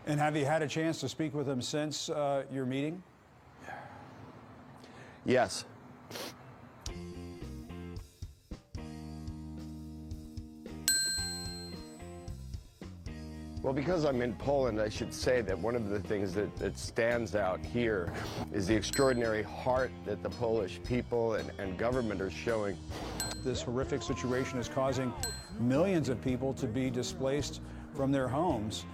And have you had a chance to speak with him since your meeting? Yes. Well, because I'm in Poland, I should say that one of the things that stands out here is the extraordinary heart that the Polish people and government are showing. This horrific situation is causing millions of people to be displaced from their homes.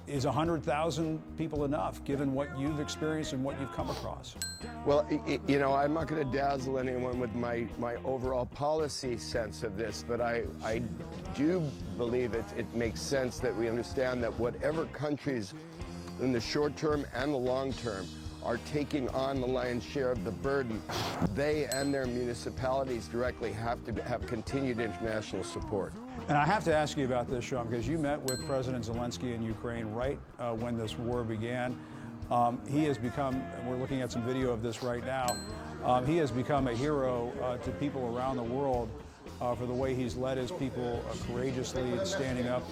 Is 100,000 people enough, given what you've experienced and what you've come across? Well, you know, I'm not going to dazzle anyone with my overall policy sense of this, but I do believe it makes sense that we understand that whatever countries in the short term and the long term are taking on the lion's share of the burden, they and their municipalities directly have to have continued international support. And I have to ask you about this, Sean, because you met with President Zelensky in Ukraine right when this war began. He has become, we're looking at some video of this right now, he has become a hero to people around the world for the way he's led his people courageously in standing up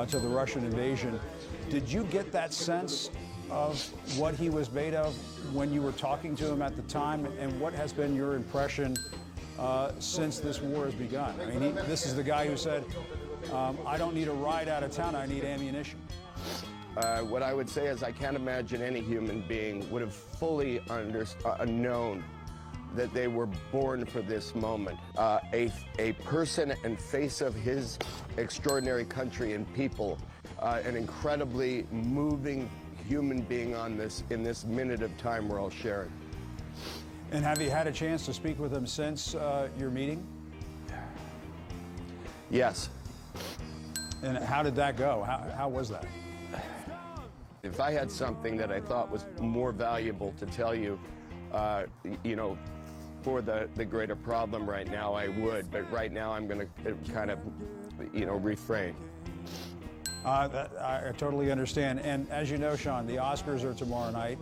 to the Russian invasion. Did you get that sense of what he was made of when you were talking to him at the time, and what has been your impression since this war has begun? I mean, this is the guy who said, I don't need a ride out of town, I need ammunition. What I would say is I can't imagine any human being would have fully known that they were born for this moment. A person and face of his extraordinary country and people, an incredibly moving human being in this minute of time we're all sharing. And have you had a chance to speak with him since your meeting? Yes. And how did that go? How was that? If I had something that I thought was more valuable to tell you, you know, for the greater problem right now, I would. But right now, I'm going to kind of, you know, refrain. I totally understand. And as you know, Sean, the Oscars are tomorrow night.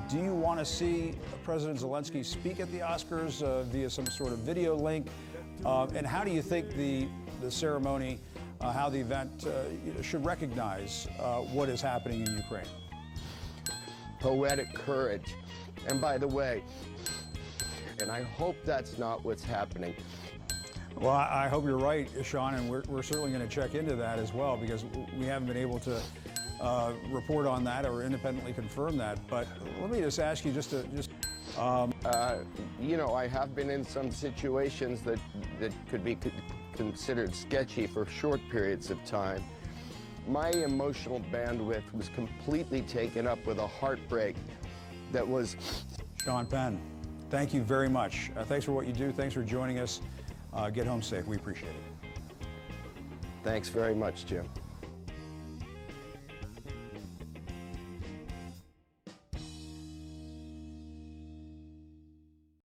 Do you want to see President Zelensky speak at the Oscars via some sort of video link? And how do you think the ceremony, how the event should recognize what is happening in Ukraine? Poetic courage. And by the way, and I hope that's not what's happening. Well, I hope you're right, Sean, and we're certainly going to check into that as well, because we haven't been able to report on that or independently confirm that. But let me just ask you you know, I have been in some situations that could be considered sketchy for short periods of time. My emotional bandwidth was completely taken up with a heartbreak that was... Sean Penn, thank you very much. Thanks for what you do. Thanks for joining us. Get home safe. We appreciate it. Thanks very much, Jim.